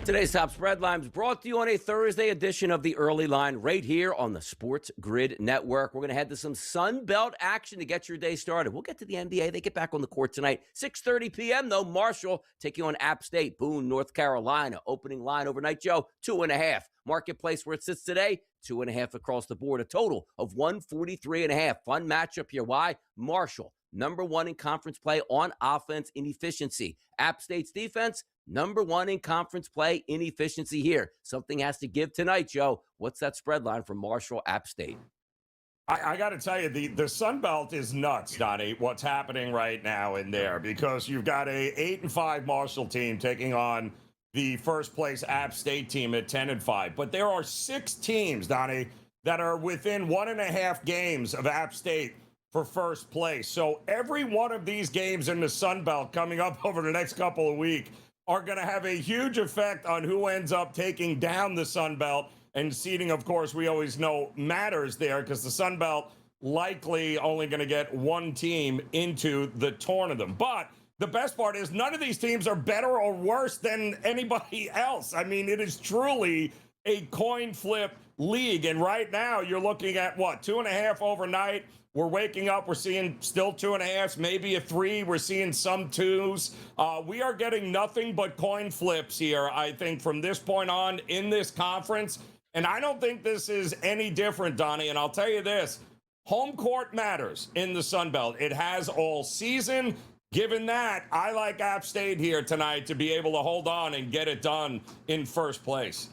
Today's top spread lines brought to you on a Thursday edition of the Early Line right here on the SportsGrid Network. We're going to head to some Sun Belt action to get your day started. We'll get to the NBA. They get back on the court tonight. 6:30 p.m., though. Marshall taking on App State. Boone, North Carolina. Opening line overnight, Joe, 2.5. Marketplace where it sits today, 2.5 across the board. A total of 143.5. Fun matchup here. Why? Marshall, number one in conference play on offense in efficiency. App State's defense, number one in conference play in efficiency here. Something has to give tonight, Joe. What's that spread line for Marshall App State? I got to tell you, the Sun Belt is nuts, Donnie, what's happening right now in there, because you've got a 8-5 Marshall team taking on the first place App State team at 10-5. But there are 6 teams, Donnie, that are within 1.5 games of App State for first place. So every one of these games in the Sun Belt coming up over the next couple of weeks are going to have a huge effect on who ends up taking down the Sun Belt. And seeding, of course, we always know matters there, because the Sun Belt likely only going to get one team into the tournament. But the best part is none of these teams are better or worse than anybody else. I mean, it is truly a coin flip league. And right now you're looking at, 2.5 overnight. We're waking up. We're seeing still 2.5, maybe a 3. We're seeing some 2s. We are getting nothing but coin flips here, I think, from this point on in this conference. And I don't think this is any different, Donnie. And I'll tell you this, home court matters in the Sun Belt. It has all season. Given that, I like App State here tonight to be able to hold on and get it done in first place.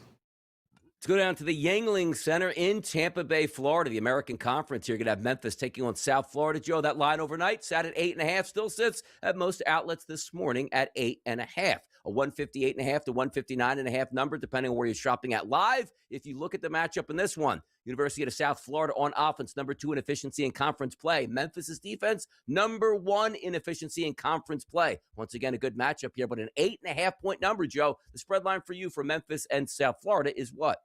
Let's go down to the Yuengling Center in Tampa Bay, Florida. The American Conference here. You're going to have Memphis taking on South Florida. Joe, that line overnight sat at 8.5. Still sits at most outlets this morning at 8.5. A 158.5 to 159.5 number, depending on where you're shopping at live. If you look at the matchup in this one, University of South Florida on offense, number 2 in efficiency in conference play. Memphis's defense, number 1 in efficiency in conference play. Once again, a good matchup here, but an 8.5-point number, Joe. The spread line for you for Memphis and South Florida is what?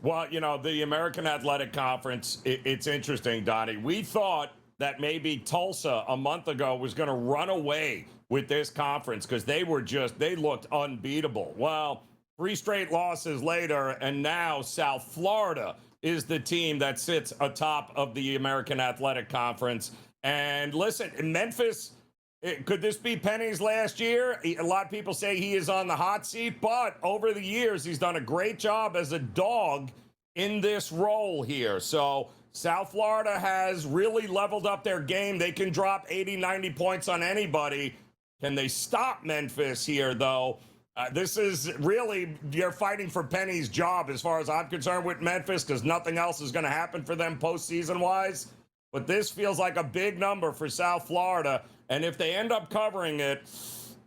Well, the American Athletic Conference, it's interesting, Donnie. We thought that maybe Tulsa a month ago was going to run away with this conference because they looked unbeatable. Well, 3 straight losses later, and now South Florida is the team that sits atop of the American Athletic Conference. And listen, Memphis, could this be Penny's last year? A lot of people say he is on the hot seat, but over the years, he's done a great job as a dog in this role here. So South Florida has really leveled up their game. They can drop 80, 90 points on anybody. Can they stop Memphis here, though? This is really, you're fighting for Penny's job as far as I'm concerned with Memphis, because nothing else is going to happen for them postseason-wise. But this feels like a big number for South Florida. And if they end up covering it,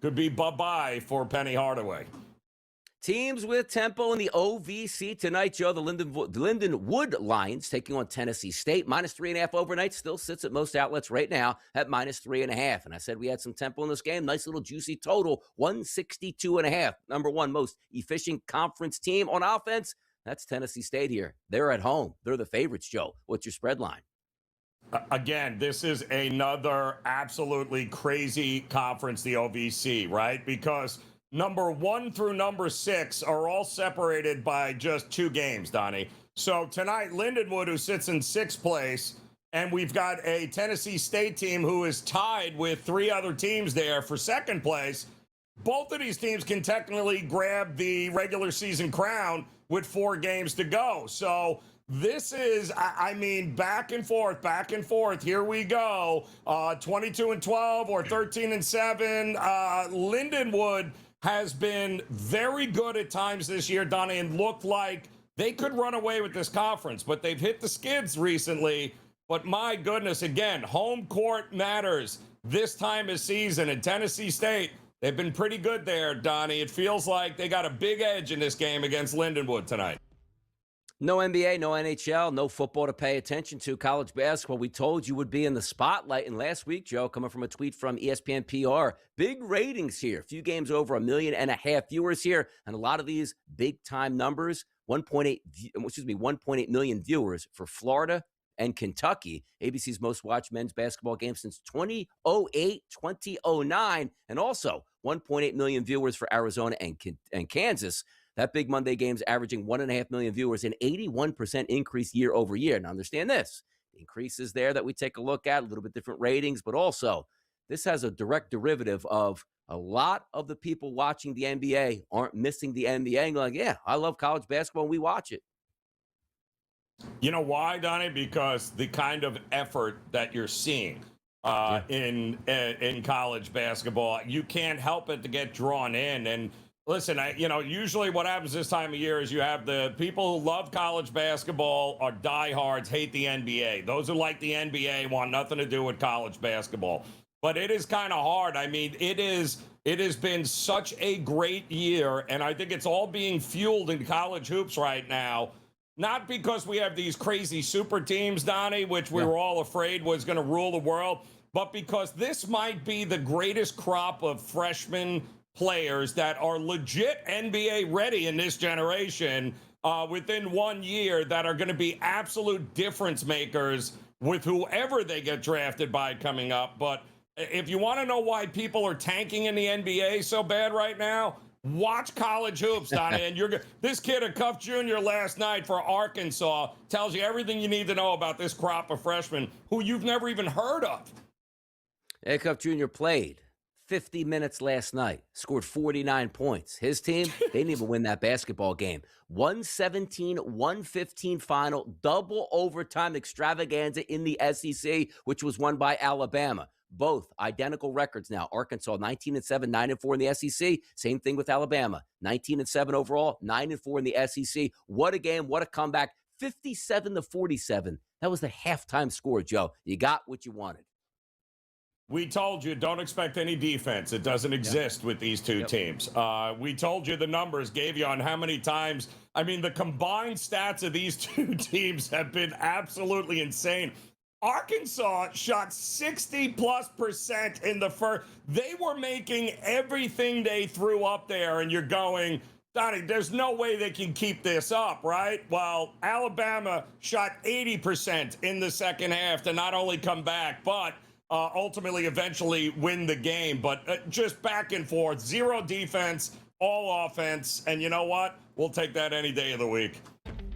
could be bye-bye for Penny Hardaway. Teams with tempo in the OVC tonight, Joe. The Lindenwood Lions taking on Tennessee State. -3.5 overnight. Still sits at most outlets right now at -3.5. And I said we had some tempo in this game. Nice little juicy total, 162.5. Number 1 most efficient conference team on offense. That's Tennessee State here. They're at home. They're the favorites, Joe. What's your spread line? Again, this is another absolutely crazy conference, the OVC, right? Because number 1 through number 6 are all separated by just 2 games, Donnie. So tonight, Lindenwood, who sits in 6th place, and we've got a Tennessee State team who is tied with 3 other teams there for 2nd place. Both of these teams can technically grab the regular season crown with 4 games to go. So this is, I mean, back and forth. Here we go. 22-12 or 13-7. Lindenwood has been very good at times this year, Donnie, and looked like they could run away with this conference, but they've hit the skids recently. But my goodness, again, home court matters this time of season. And Tennessee State, they've been pretty good there, Donnie. It feels like they got a big edge in this game against Lindenwood tonight. No NBA, no NHL, no football to pay attention to. College basketball, we told you would be in the spotlight. And last week, Joe, coming from a tweet from ESPN PR, big ratings here. A few games over 1.5 million viewers here. And a lot of these big-time numbers, 1.8 million viewers for Florida and Kentucky. ABC's most watched men's basketball game since 2008, 2009. And also 1.8 million viewers for Arizona and Kansas. That big Monday game's averaging 1.5 million viewers, an 81% increase year over year. Now, understand this. The increases there that we take a look at, a little bit different ratings, but also this has a direct derivative of a lot of the people watching the NBA aren't missing the NBA and going, yeah, I love college basketball and we watch it. You know why, Donnie? Because the kind of effort that you're seeing in college basketball, you can't help it to get drawn in. And listen, usually what happens this time of year is you have the people who love college basketball are diehards, hate the NBA. Those who like the NBA want nothing to do with college basketball. But it is kind of hard. I mean, it has been such a great year, and I think it's all being fueled in college hoops right now. Not because we have these crazy super teams, Donnie, which we were all afraid was going to rule the world, but because this might be the greatest crop of freshman players that are legit NBA ready in this generation within 1 year that are going to be absolute difference makers with whoever they get drafted by coming up. But if you want to know why people are tanking in the NBA so bad right now, watch college hoops, Donnie. And this kid, Aduff Jr. last night for Arkansas, tells you everything you need to know about this crop of freshmen who you've never even heard of. Aduff Jr. played 50 minutes last night, scored 49 points. His team, they didn't even win that basketball game. 117-115 final, double overtime extravaganza in the SEC, which was won by Alabama. Both identical records now. Arkansas 19-7, 9-4 in the SEC. Same thing with Alabama. 19-7 overall, 9-4 in the SEC. What a game, what a comeback. 57-47. That was the halftime score, Joe. You got what you wanted. We told you, don't expect any defense. It doesn't exist with these two teams. We told you the numbers, gave you on how many times. I mean, the combined stats of these two teams have been absolutely insane. Arkansas shot 60+% in the first. They were making everything they threw up there, and you're going, Donnie, there's no way they can keep this up, right? Well, Alabama shot 80% in the second half to not only come back, but ultimately eventually win the game. But just back and forth, zero defense, all offense. And you know what? We'll take that any day of the week.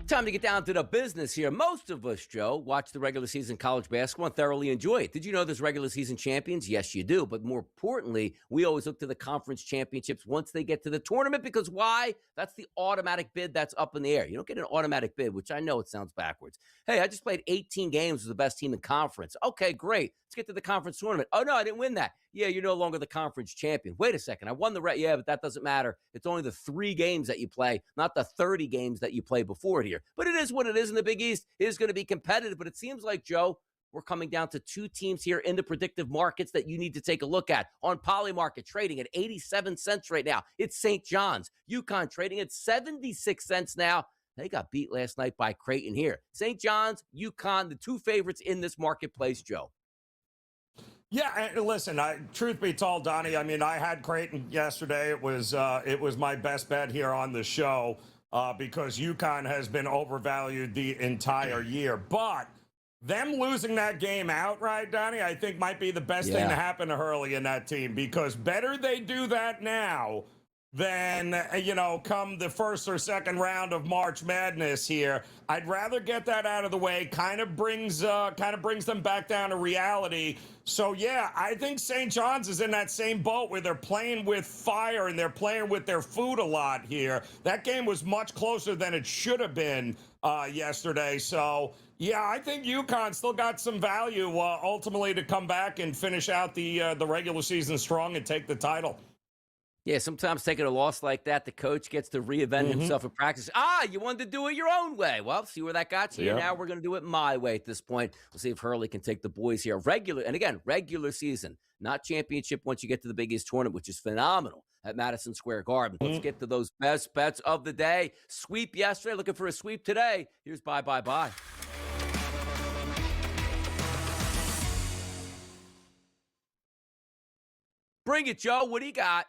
Time to get down to the business here. Most of us, Joe, watch the regular season college basketball and thoroughly enjoy it. Did you know there's regular season champions? Yes, you do. But more importantly, we always look to the conference championships once they get to the tournament, because why? That's the automatic bid that's up in the air. You don't get an automatic bid, which I know it sounds backwards. Hey, I just played 18 games with the best team in conference. Okay, great. Let's get to the conference tournament. Oh, no, I didn't win that. Yeah, you're no longer the conference champion. Wait a second. I won the Yeah, but that doesn't matter. It's only the 3 games that you play, not the 30 games that you play before it here. But it is what it is in the Big East. It is going to be competitive. But it seems like, Joe, we're coming down to 2 teams here in the predictive markets that you need to take a look at. On Polymarket, trading at 87 cents right now. It's St. John's. UConn trading at 76 cents now. They got beat last night by Creighton here. St. John's, UConn, the 2 favorites in this marketplace, Joe. Yeah, and listen, truth be told, Donnie, I mean, I had Creighton yesterday. It was my best bet here on the show because UConn has been overvalued the entire year. But them losing that game outright, Donnie, I think might be the best thing to happen to Hurley and that team, because better they do that now than, come the first or second round of March Madness here. I'd rather get that out of the way. Kind of brings them back down to reality. So, yeah, I think St. John's is in that same boat where they're playing with fire and they're playing with their food a lot here. That game was much closer than it should have been yesterday. So, yeah, I think UConn still got some value ultimately to come back and finish out the regular season strong and take the title. Yeah, sometimes taking a loss like that, the coach gets to reinvent himself in practice. You wanted to do it your own way. Well, see where that got you. Yep. Now we're going to do it my way at this point. We'll see if Hurley can take the boys here. Regular season, not championship once you get to the Big East tournament, which is phenomenal at Madison Square Garden. Let's get to those best bets of the day. Sweep yesterday, looking for a sweep today. Here's bye. Bring it, Joe. What do you got?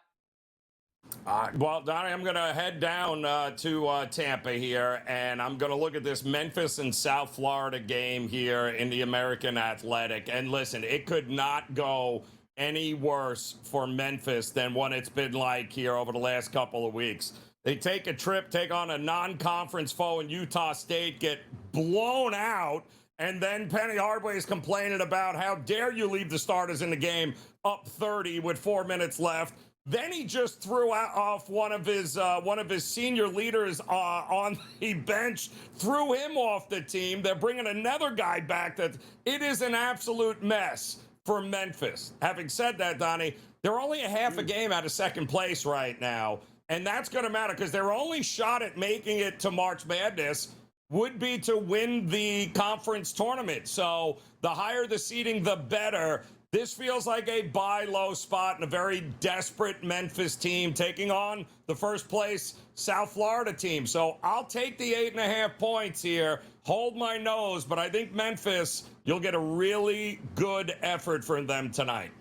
Well, Donnie, I'm going to head down to Tampa here, and I'm going to look at this Memphis and South Florida game here in the American Athletic. And listen, it could not go any worse for Memphis than what it's been like here over the last couple of weeks. They take a trip, take on a non-conference foe in Utah State, get blown out, and then Penny Hardaway is complaining about how dare you leave the starters in the game up 30 with 4 minutes left. Then he just threw off one of his senior leaders on the bench, threw him off the team. They're bringing another guy back. That it is an absolute mess for Memphis. Having said that, Donnie, they're only a half a game out of second place right now. And that's going to matter because their only shot at making it to March Madness would be to win the conference tournament. So the higher the seeding, the better. This feels like a buy low spot and a very desperate Memphis team taking on the first place South Florida team. So I'll take the 8.5 points here. Hold my nose, but I think Memphis, you'll get a really good effort from them tonight.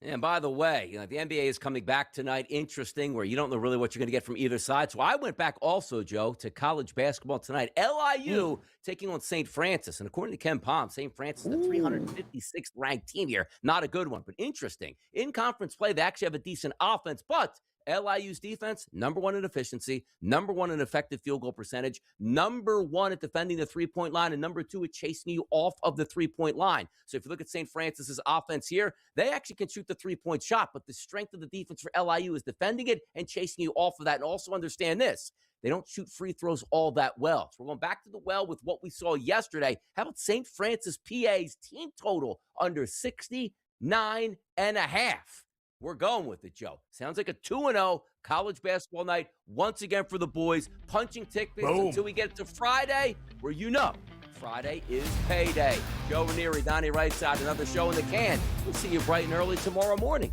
And by the way, the NBA is coming back tonight. Interesting, where you don't know really what you're going to get from either side. So I went back also, Joe, to college basketball tonight. LIU taking on St. Francis. And according to Ken Pom, St. Francis is the 356th ranked team here. Not a good one, but interesting. In conference play, they actually have a decent offense, but LIU's defense, number one in efficiency, number one in effective field goal percentage, number one at defending the three-point line, and number two at chasing you off of the three-point line. So if you look at St. Francis's offense here, they actually can shoot the three-point shot, but the strength of the defense for LIU is defending it and chasing you off of that. And also understand this, they don't shoot free throws all that well. So we're going back to the well with what we saw yesterday. How about St. Francis PA's team total under 69.5? We're going with it, Joe. Sounds like a 2-0 college basketball night once again for the boys. Punching tickets until we get to Friday, where Friday is payday. Joe Ranieri, Donnie Rightside, another show in the can. We'll see you bright and early tomorrow morning.